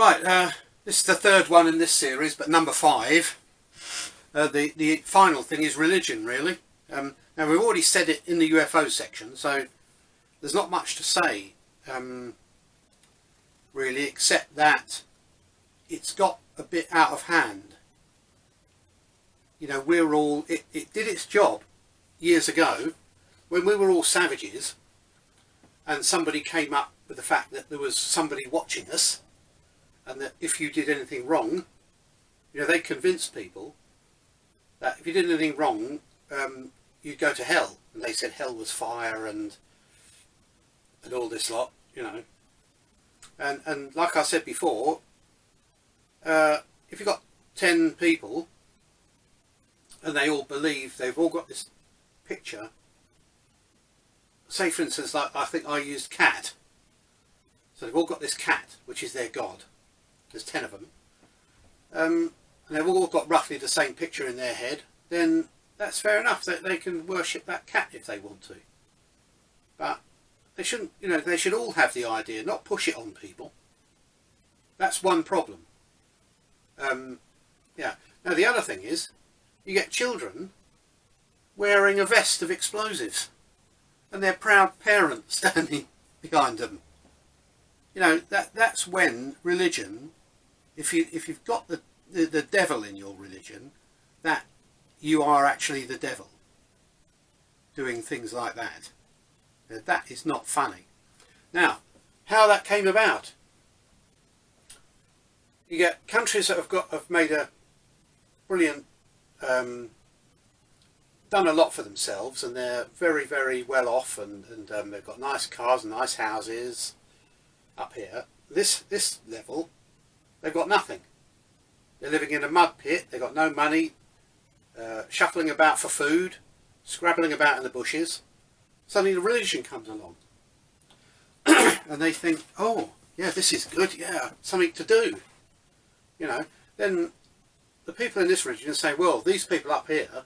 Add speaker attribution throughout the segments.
Speaker 1: Right, this is the third one in this series, but number 5. The final thing is religion, really. Now, we've already said it in the UFO section, so there's not much to say, really, except that it's got a bit out of hand. You know, we're all... It did its job years ago, when we were all savages, and somebody came up with the fact that there was somebody watching us, and that if you did anything wrong, you know, they convinced people that if you did anything wrong, you'd go to hell. And they said hell was fire and all this lot, you know. And like I said before, if you've got 10 people and they all believe, they've all got this picture, say for instance, like I think I used cat. So they've all got this cat, which is their god. There's 10 of them. And they've all got roughly the same picture in their head, then that's fair enough. They can worship that cat if they want to. But they shouldn't, you know, they should all have the idea, not push it on people. That's one problem. Yeah. Now the other thing is, you get children wearing a vest of explosives and their proud parents standing behind them. You know, that's when religion, if you've got the devil in your religion, that you are actually the devil doing things like that. That is not funny. Now, how that came about, you get countries that have made a brilliant, done a lot for themselves, and they're very, very well off, and they've got nice cars and nice houses up here. This level, they've got nothing. They're living in a mud pit, they've got no money, shuffling about for food, scrabbling about in the bushes. Suddenly the religion comes along. And they think, oh, yeah, this is good, yeah, something to do. You know, then the people in this religion say, well, these people up here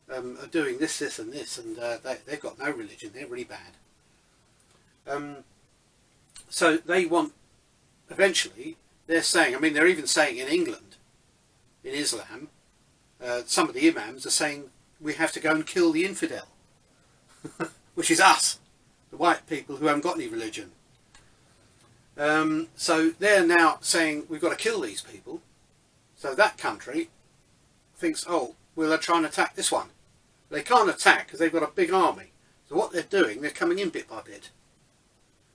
Speaker 1: are doing this, this and this, and they've got no religion, they're really bad. So they want, eventually, they're saying, I mean, they're even saying in England, in Islam, some of the imams are saying we have to go and kill the infidel, which is us, the white people who haven't got any religion. So they're now saying we've got to kill these people. So that country thinks, oh, well, they're trying to attack this one. They can't attack because they've got a big army. So what they're doing, they're coming in bit by bit.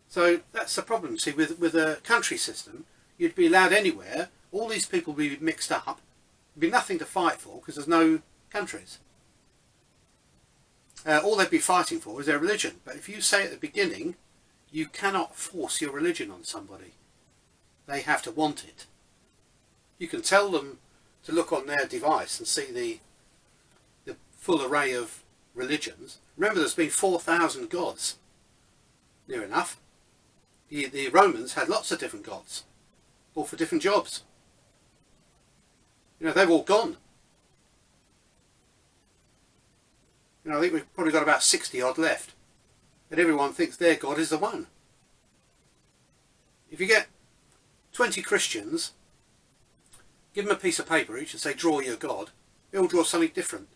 Speaker 1: So that's the problem. See, with a country system, you'd be allowed anywhere. All these people would be mixed up. There'd be nothing to fight for because there's no countries. All they'd be fighting for is their religion. But if you say at the beginning, you cannot force your religion on somebody. They have to want it. You can tell them to look on their device and see the full array of religions. Remember, there's been 4,000 gods, near enough. The Romans had lots of different gods, all for different jobs. You know, they've all gone. You know, I think we've probably got about 60 odd left. And everyone thinks their God is the one. If you get 20 Christians, give them a piece of paper each and say, draw your God, they all draw something different.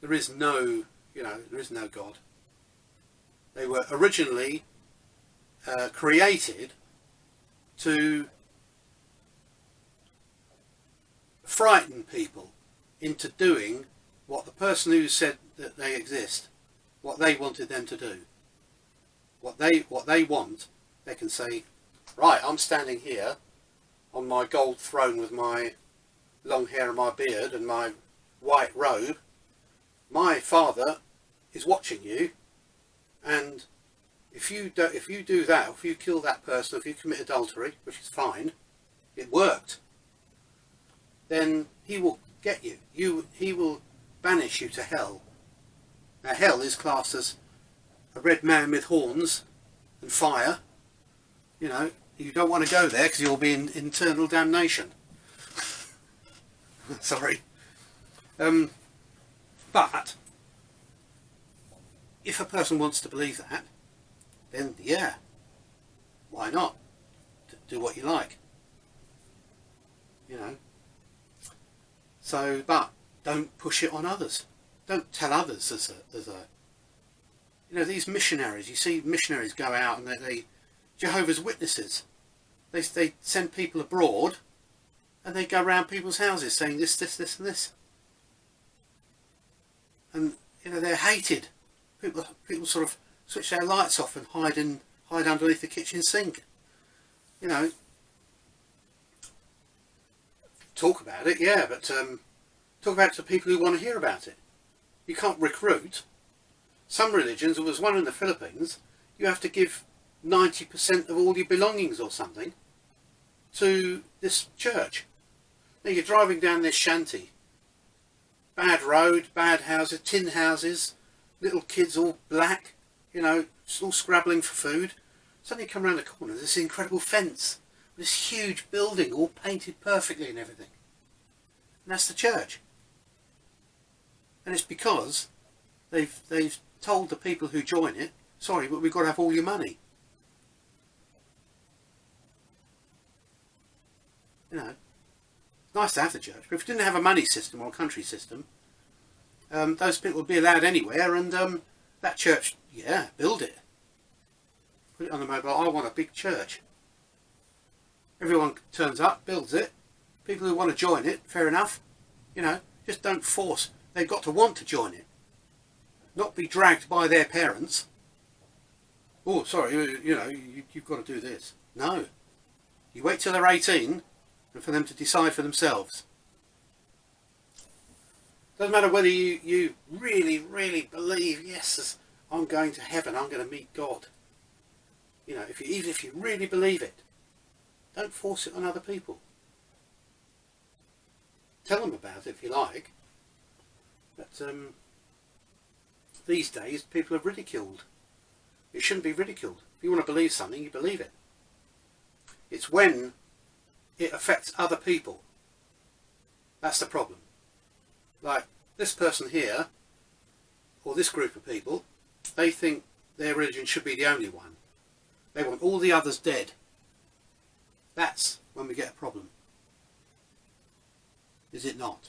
Speaker 1: There is no, you know, there is no God. They were originally created to frighten people into doing what the person who said that they exist, what they wanted them to do. What they want, they can say, right, I'm standing here on my gold throne with my long hair and my beard and my white robe. My father is watching you, and if you do that, if you kill that person, if you commit adultery, which is fine, it worked, then he will get you. He will banish you to hell. Now hell is classed as a red man with horns and fire. You know, you don't want to go there because you'll be in eternal damnation. Sorry. But if a person wants to believe that, then yeah, why not? do what you like, you know. So, but don't push it on others. Don't tell others as a you know, these missionaries, you see missionaries go out and they Jehovah's Witnesses, they send people abroad and they go around people's houses saying this, this, this and this. And, you know, they're hated. People sort of switch their lights off and hide underneath the kitchen sink. You know, talk about it, yeah, but talk about it to people who want to hear about it. You can't recruit. Some religions, there was one in the Philippines, you have to give 90% of all your belongings or something to this church. Now you're driving down this shanty, bad road, bad houses, tin houses, little kids all black, you know, all scrabbling for food. Suddenly you come around the corner, there's this incredible fence, this huge building all painted perfectly and everything. And that's the church. And it's because they've told the people who join it, sorry, but we've got to have all your money. You know, it's nice to have the church, but if you didn't have a money system or a country system, those people would be allowed anywhere, and that church, yeah, build it. Put it on the mobile, I want a big church. Everyone turns up, builds it. People who want to join it, fair enough. You know, just don't force. They've got to want to join it. Not be dragged by their parents. Oh, sorry, you know, you've got to do this. No. You wait till they're 18 and for them to decide for themselves. Doesn't matter whether you really, really believe, yes, I'm going to heaven, I'm going to meet God. You know, even if you really believe it, don't force it on other people. Tell them about it if you like. But these days people are ridiculed. It shouldn't be ridiculed. If you want to believe something, you believe it. It's when it affects other people. That's the problem. Like this person here, or this group of people, they think their religion should be the only one. They want all the others dead. That's when we get a problem. Is it not?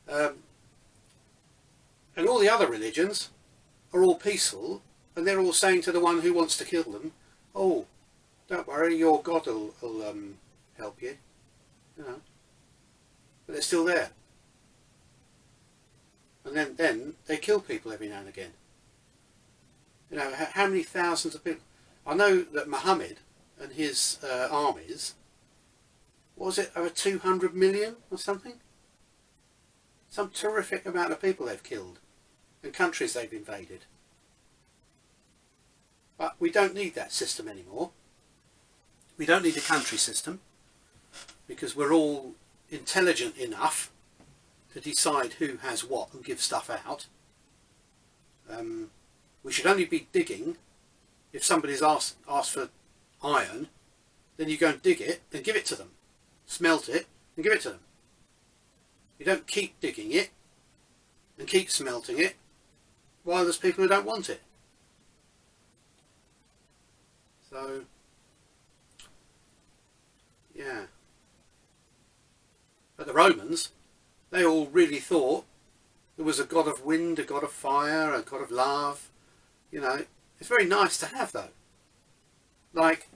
Speaker 1: And all the other religions are all peaceful, and they're all saying to the one who wants to kill them, oh, don't worry, your God will help you. You know. But they're still there. And then they kill people every now and again. You know, how many thousands of people? I know that Muhammad and his armies, what was it, over 200 million or something? Some terrific amount of people they've killed and countries they've invaded. But we don't need that system anymore. We don't need a country system because we're all intelligent enough to decide who has what and give stuff out. We should only be digging if somebody's asked for iron, then you go and dig it and give it to them. Smelt it and give it to them. You don't keep digging it and keep smelting it while there's people who don't want it. So, yeah. But the Romans, they all really thought there was a god of wind, a god of fire, a god of love. You know, it's very nice to have though. Like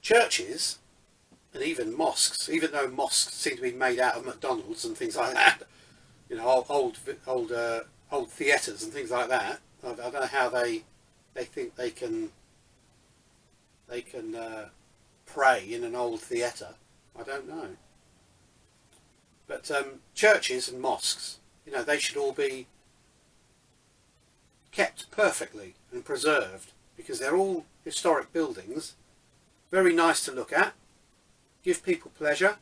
Speaker 1: churches and even mosques, even though mosques seem to be made out of McDonald's and things like that, you know, old theatres and things like that. I don't know how they think they can pray in an old theatre. I don't know. But churches and mosques, you know, they should all be kept perfectly and preserved because they're all historic buildings, very nice to look at, give people pleasure,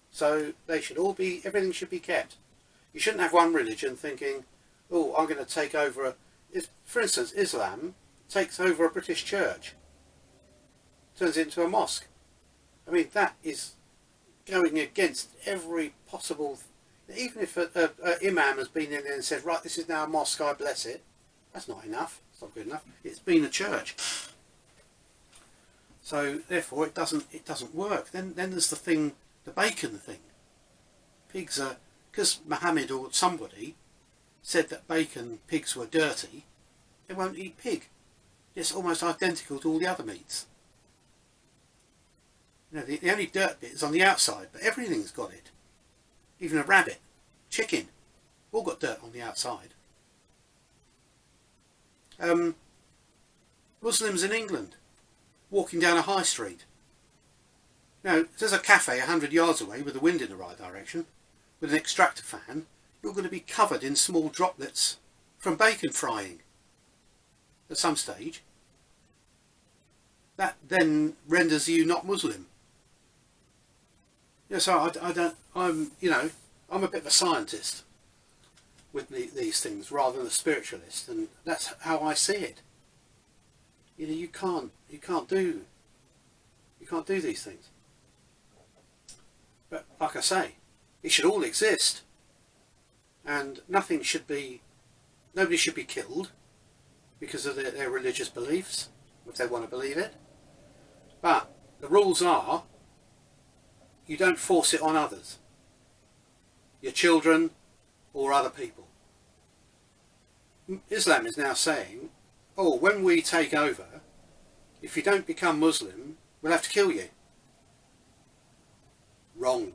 Speaker 1: so they should all be, everything should be kept. You shouldn't have one religion thinking, oh, I'm going to take over, for instance, Islam takes over a British church, turns it into a mosque. I mean, that is going against every possible, even if an imam has been in there and said, right, this is now a mosque, I bless it, that's not enough, it's not good enough, it's been a church. So therefore it doesn't work. Then there's the thing, the bacon thing. Pigs are, because Muhammad or somebody said that pigs were dirty, they won't eat pig. It's almost identical to all the other meats. You know, the only dirt bit is on the outside, but everything's got it. Even a rabbit, chicken, all got dirt on the outside. Muslims in England, walking down a high street. Now, if there's a cafe 100 yards away with the wind in the right direction, with an extractor fan, you're going to be covered in small droplets from bacon frying at some stage. That then renders you not Muslim. Yeah, so I'm a bit of a scientist with these things rather than a spiritualist, and that's how I see it. You know, you can't do these things. But like I say, it should all exist, and nobody should be killed because of their religious beliefs, if they want to believe it. But the rules are, you don't force it on others, your children or other people. Islam is now saying, oh, when we take over, if you don't become Muslim, we'll have to kill you. Wrong.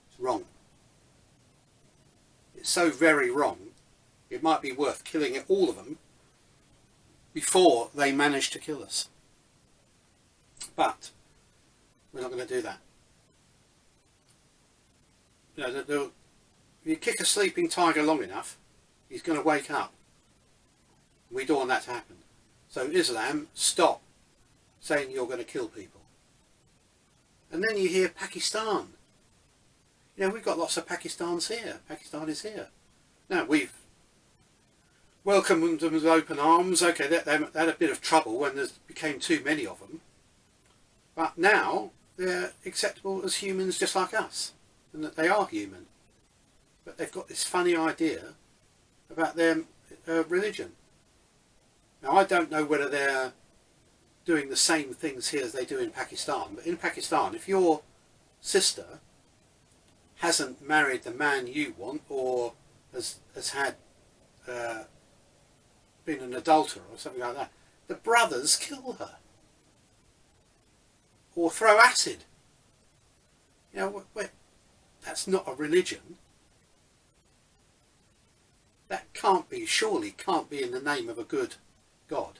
Speaker 1: It's wrong. It's so very wrong, it might be worth killing all of them before they manage to kill us. But we're not going to do that. You know, if you kick a sleeping tiger long enough, he's going to wake up. We don't want that to happen. So Islam, stop saying you're going to kill people. And then you hear Pakistan. You know, we've got lots of Pakistans here. Pakistan is here. Now, we've welcomed them with open arms. Okay, they had a bit of trouble when there became too many of them. But now they're acceptable as humans just like us. And that they are human. But they've got this funny idea about their religion. Now, I don't know whether they're doing the same things here as they do in Pakistan. But in Pakistan, if your sister hasn't married the man you want, or has had been an adulterer or something like that, the brothers kill her or throw acid. You know, that's not a religion. That surely can't be in the name of a good God.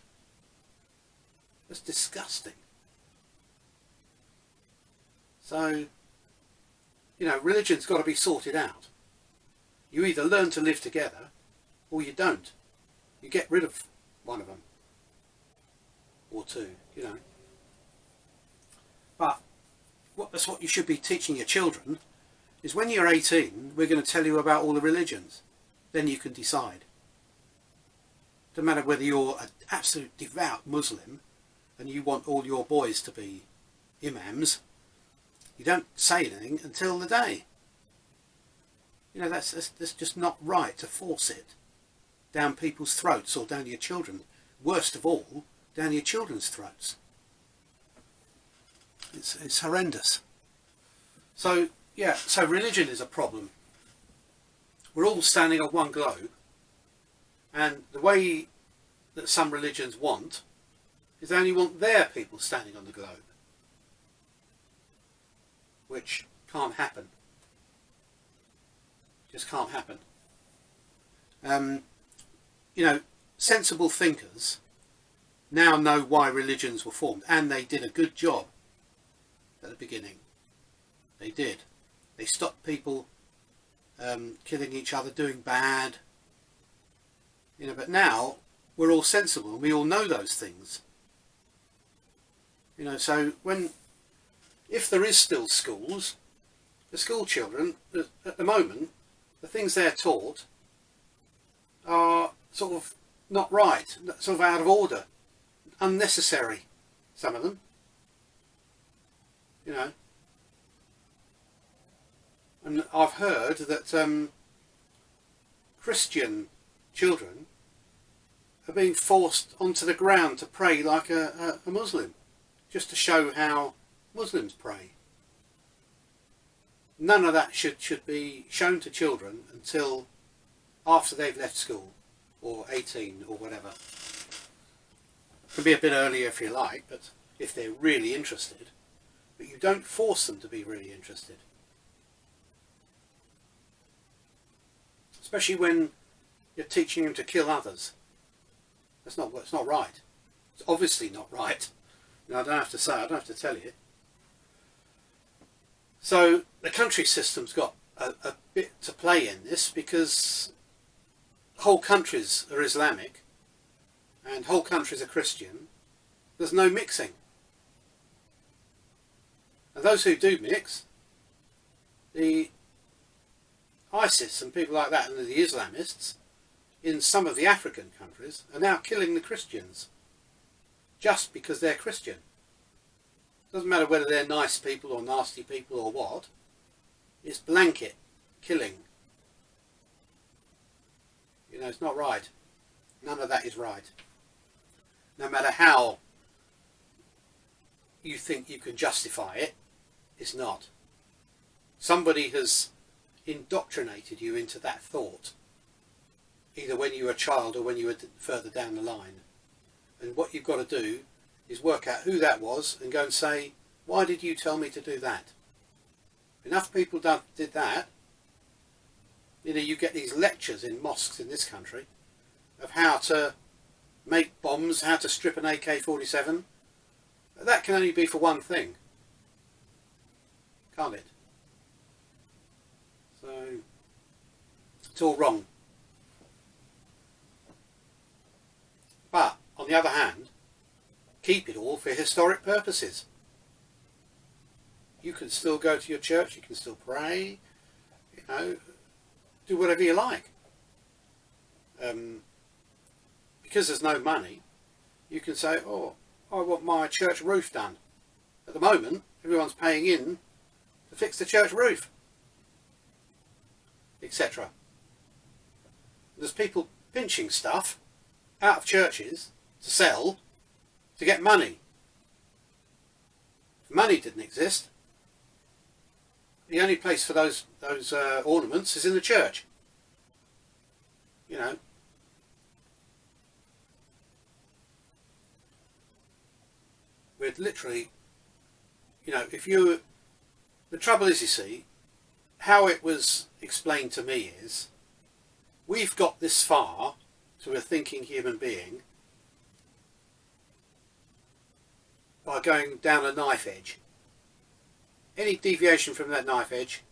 Speaker 1: That's disgusting. So, you know, religion's got to be sorted out. You either learn to live together or you don't. You get rid of one of them. Or two, you know. But that's what you should be teaching your children, is when you're 18, we're going to tell you about all the religions. Then you can decide. No matter whether you're an absolute devout Muslim and you want all your boys to be imams, you don't say anything until the day. You know, that's just not right to force it down people's throats or down your children. Worst of all, down your children's throats. It's horrendous. So, yeah, so religion is a problem. We're all standing on one globe, and the way that some religions want is they only want their people standing on the globe, which can't happen. Just can't happen. You know, sensible thinkers now know why religions were formed, and they did a good job at the beginning. They did. They stopped people killing each other, doing bad. You know, but now we're all sensible and we all know those things. You know, so if there is still schools, the school children, at the moment, the things they're taught are sort of not right, sort of out of order, unnecessary, some of them. You know. And I've heard that Christian children are being forced onto the ground to pray like a Muslim. just to show how Muslims pray. None of that should be shown to children until after they've left school, or 18 or whatever. It can be a bit earlier if you like, but if they're really interested. But you don't force them to be really interested. Especially when you're teaching them to kill others. It's not right. It's obviously not right. I don't have to say, I don't have to tell you. So the country system's got a bit to play in this, because whole countries are Islamic and whole countries are Christian. There's no mixing. And those who do mix, the ISIS and people like that, and the Islamists in some of the African countries, are now killing the Christians just because they're Christian. Doesn't matter whether they're nice people or nasty people or what. It's blanket killing. You know, it's not right. None of that is right. No matter how you think you can justify it, it's not. Somebody has indoctrinated you into that thought, either when you were a child or when you were further down the line. And what you've got to do is work out who that was and go and say, why did you tell me to do that? Enough people did that. You know, you get these lectures in mosques in this country of how to make bombs, how to strip an AK-47. That can only be for one thing, can't it? So it's all wrong. But on the other hand, keep it all for historic purposes. You can still go to your church, you can still pray, you know, do whatever you like. Because there's no money, you can say, oh, I want my church roof done. At the moment, everyone's paying in to fix the church roof, etc. There's people pinching stuff out of churches to sell to get money. If money didn't exist, the only place for those ornaments is in the church. You know. We're literally, you know, the trouble is, you see, how it was explained to me is, we've got this far to a thinking human being by going down a knife edge. Any deviation from that knife edge,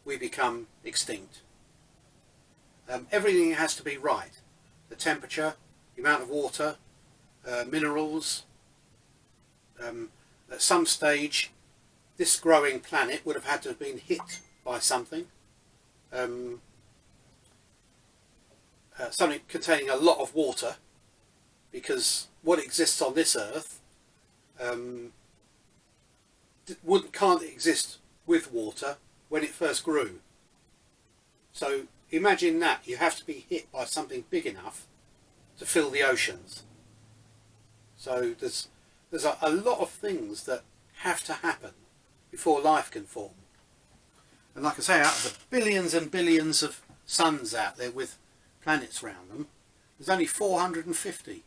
Speaker 1: we become extinct. Everything has to be right. The temperature, the amount of water, minerals. At some stage, this growing planet would have had to have been hit by something. Something containing a lot of water, because what exists on this earth can't exist with water when it first grew. So imagine that you have to be hit by something big enough to fill the oceans. So there's a lot of things that have to happen before life can form. And like I say, out of the billions and billions of suns out there with planets around them, there's only 450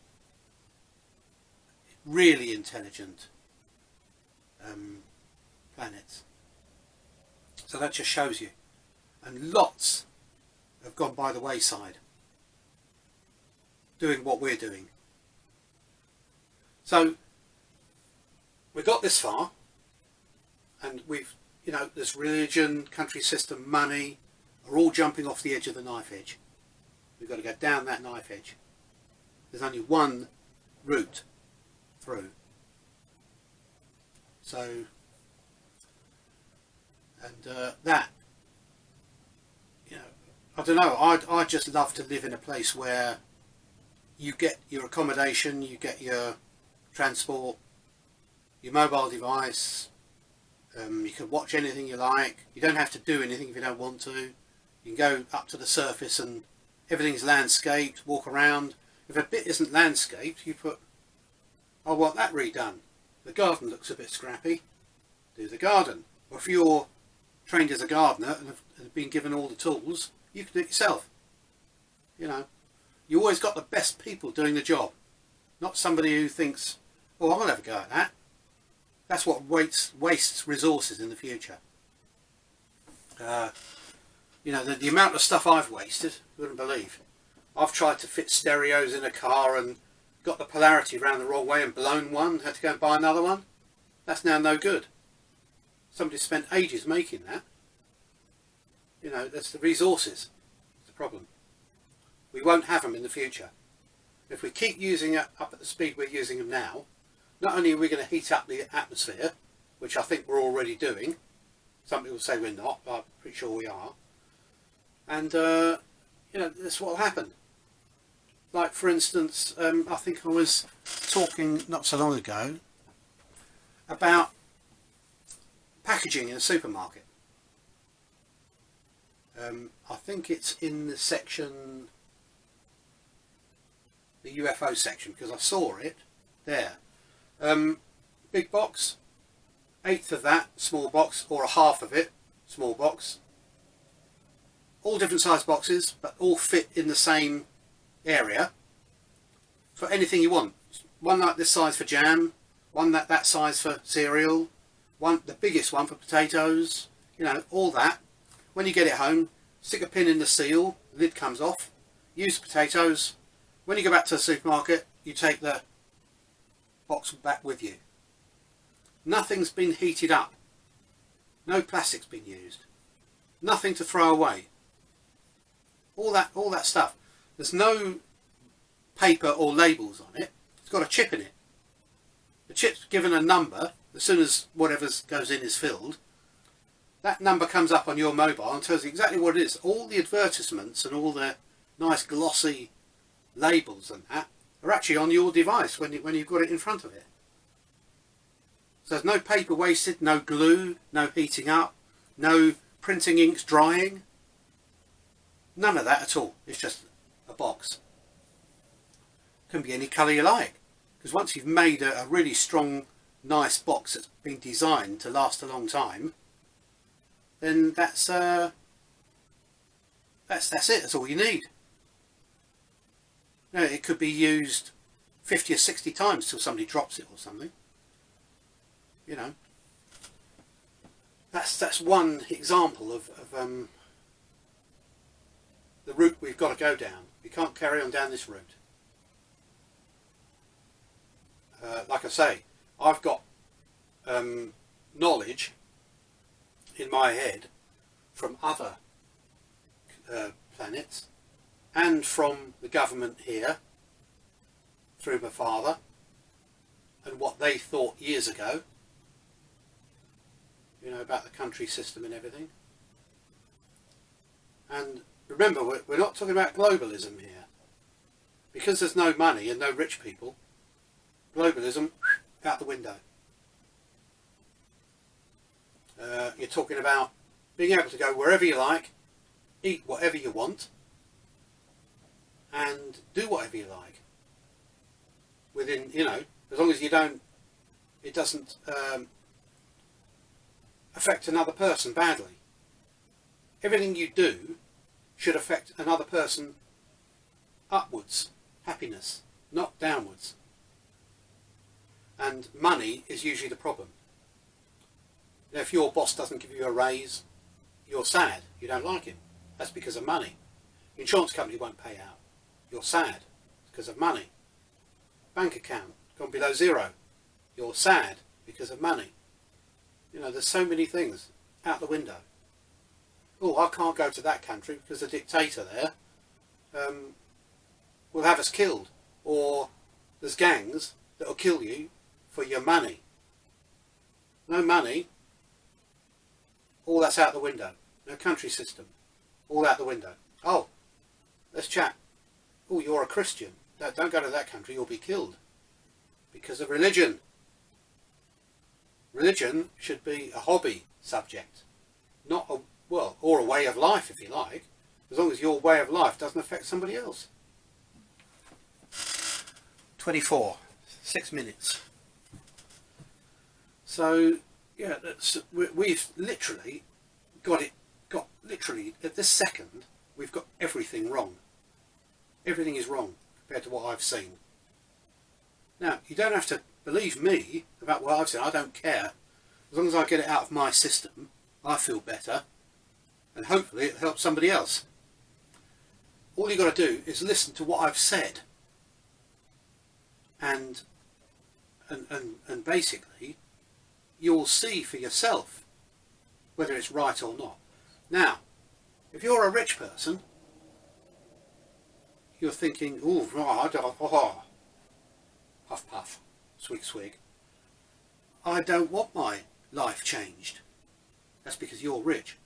Speaker 1: really intelligent planets. So that just shows you. And lots have gone by the wayside doing what we're doing. So we got this far, and we've, you know, this religion, country system, money are all jumping off the edge of the knife edge. We've got to go down that knife edge. There's only one route through. So, and that, you know, I don't know, I'd just love to live in a place where you get your accommodation, you get your transport, your mobile device, you can watch anything you like, you don't have to do anything if you don't want to, you can go up to the surface and everything's landscaped, walk around. If a bit isn't landscaped, you put, I want that redone. The garden looks a bit scrappy. Do the garden. Or if you're trained as a gardener and have been given all the tools, you can do it yourself. You know, you always got the best people doing the job, not somebody who thinks, oh, I'll have a go at that. That's what wastes resources in the future. You know, the amount of stuff I've wasted, you wouldn't believe. I've tried to fit stereos in a car and got the polarity around the wrong way and blown one, had to go and buy another one. That's now no good. Somebody spent ages making that. You know, that's the resources. That's the problem. We won't have them in the future. If we keep using it up at the speed we're using them now, not only are we going to heat up the atmosphere, which I think we're already doing. Some people say we're not, but I'm pretty sure we are. And, you know, that's what will happen. Like, for instance, I think I was talking not so long ago about packaging in a supermarket. I think it's in the section, the UFO section, because I saw it there. Big box, eighth of that, small box, or a half of it, small box. All different size boxes, but all fit in the same area for anything you want. One like this size for jam, one that size for cereal, one the biggest one for potatoes, you know, all that. When you get it home, stick a pin in the seal, the lid comes off, use potatoes. When you go back to the supermarket, you take the box back with you. Nothing's been heated up. No plastic's been used. Nothing to throw away. All that stuff. There's no paper or labels on it. It's got a chip in it. The chip's given a number. As soon as whatever goes in is filled, that number comes up on your mobile and tells you exactly what it is. All the advertisements and all the nice glossy labels and that are actually on your device when you've got it in front of it. So there's no paper wasted, no glue, no heating up, no printing inks drying. None of that at all. It's just a box. Can be any colour you like. Because once you've made a really strong, nice box that's been designed to last a long time, then that's it. That's all you need. You know, it could be used 50 or 60 times till somebody drops it or something. You know, that's one example of the route we've got to go down. We can't carry on down this route. Like I say, I've got knowledge in my head from other planets and from the government here through my father and what they thought years ago, you know, about the country system and everything. And remember, we're not talking about globalism here. Because there's no money and no rich people, globalism out the window. You're talking about being able to go wherever you like, eat whatever you want, and do whatever you like. Within, you know, as long as you don't, it doesn't affect another person badly. Everything you do should affect another person upwards, happiness, not downwards. And money is usually the problem. Now, if your boss doesn't give you a raise, you're sad, you don't like him. That's because of money. The insurance company won't pay out. You're sad, it's because of money. Bank account gone below zero. You're sad because of money. You know, there's so many things out the window. Oh, I can't go to that country because the dictator there will have us killed. Or there's gangs that will kill you for your money. No money, all that's out the window. No country system, all out the window. Oh, let's chat. Oh, you're a Christian. No, don't go to that country, you'll be killed. Because of religion. Religion should be a hobby subject, not a, well, or a way of life if you like, as long as your way of life doesn't affect somebody else. 24, 6 minutes. So yeah, we've literally got literally at this second we've got everything wrong. Everything is wrong compared to what I've seen. Now, you don't have to believe me about what I've seen. I don't care. As long as I get it out of my system, I feel better, and hopefully it'll help somebody else. All you've got to do is listen to what I've said, and basically you'll see for yourself whether it's right or not. Now, if you're a rich person, you're thinking, oh, puff puff, swig swig, I don't want my life changed. That's because you're rich.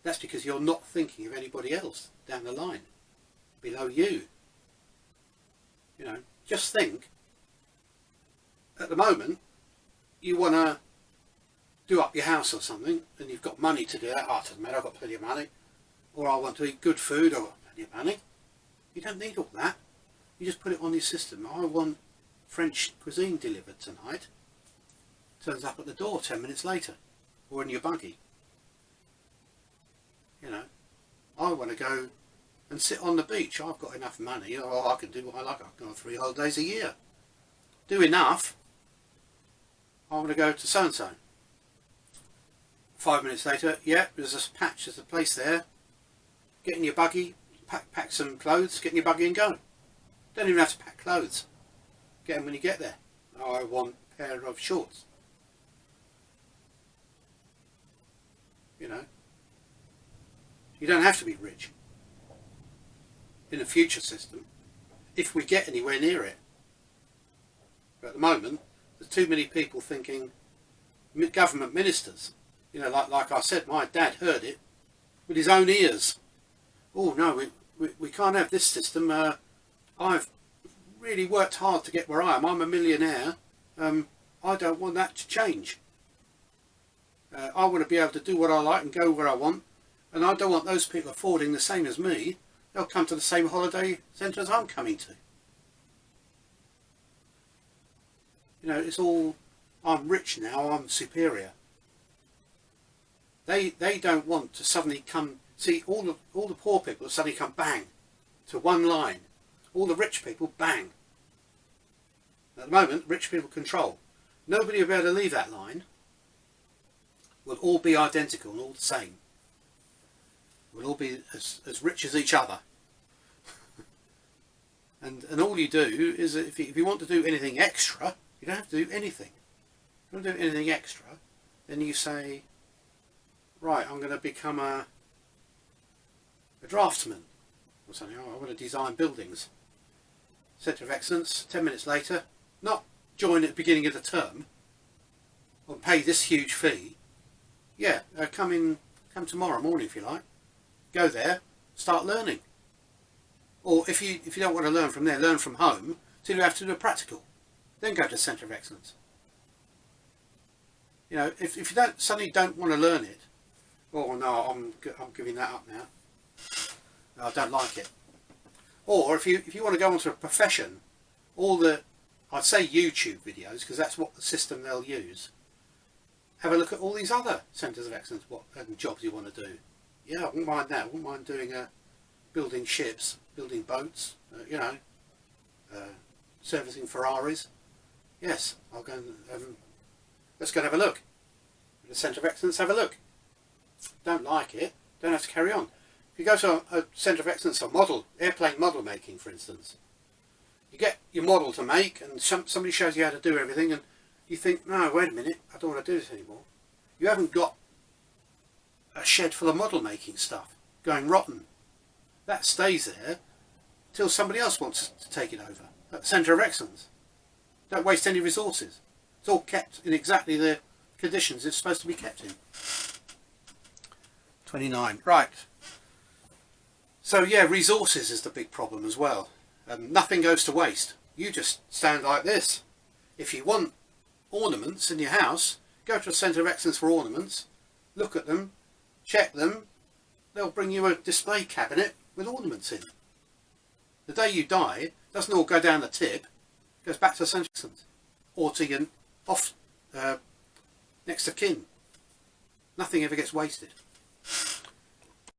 Speaker 1: That's because you're not thinking of anybody else down the line, below you. You know, just think, at the moment, you want to do up your house or something, and you've got money to do that. Oh, it doesn't matter, I've got plenty of money. Or I want to eat good food, I've got plenty of money. You don't need all that. You just put it on your system. I want French cuisine delivered tonight. Turns up at the door 10 minutes later, or in your buggy. You know, I want to go and sit on the beach. I've got enough money, or I can do what I like. I can go on 3 holidays a year. Do enough. I want to go to so-and-so. 5 minutes later, yeah, there's a patch, there's a place there. Get in your buggy, pack some clothes, get in your buggy and go. Don't even have to pack clothes. Get them when you get there. Oh, I want a pair of shorts. You know, you don't have to be rich in a future system if we get anywhere near it. But at the moment, there's too many people thinking, government ministers, you know, like I said, my dad heard it with his own ears. Oh no, we can't have this system. I've really worked hard to get where I am. I'm a millionaire. I don't want that to change. I want to be able to do what I like and go where I want, and I don't want those people affording the same as me. They'll come to the same holiday centre as I'm coming to. You know, it's all, I'm rich now, I'm superior. They don't want to suddenly come, see, all the poor people suddenly come bang to one line. All the rich people bang. At the moment, rich people control. Nobody will be able to leave that line. We'll all be identical and all the same. We'll all be as rich as each other. and all you do is, if you want to do anything extra, you don't have to do anything. If you don't do anything extra, then you say, right, I'm going to become a draftsman or something. Oh, I want to design buildings. Centre of Excellence, 10 minutes later, not join at the beginning of the term or pay this huge fee. Yeah, come tomorrow morning if you like. Go there, start learning. Or if you don't want to learn from there, learn from home till you have to do a practical. Then go to the Centre of Excellence. You know, if you suddenly don't want to learn it, oh no, I'm giving that up now. No, I don't like it. Or if you want to go onto a profession, I'd say YouTube videos, because that's what the system they'll use. Have a look at all these other centres of excellence, what jobs you want to do. Yeah, I wouldn't mind that. I wouldn't mind doing building ships, building boats, you know, servicing Ferraris. Yes, I'll go and let's go and have a look. The Centre of Excellence, have a look. Don't like it, don't have to carry on. If you go to a Centre of Excellence for airplane model making, for instance, you get your model to make and somebody shows you how to do everything and you think, no, wait a minute, I don't want to do this anymore. You haven't got a shed full of model making stuff going rotten. That stays there till somebody else wants to take it over. At the Centre of Excellence. Don't waste any resources. It's all kept in exactly the conditions it's supposed to be kept in. 29. Right. So yeah, resources is the big problem as well. Nothing goes to waste. You just stand like this. If you want ornaments in your house, go to a Centre of Excellence for ornaments, look at them, check them. They'll bring you a display cabinet with ornaments in. The day you die, it doesn't all go down the tip. It goes back to the Centre of Excellence or to your next of kin. Nothing ever gets wasted.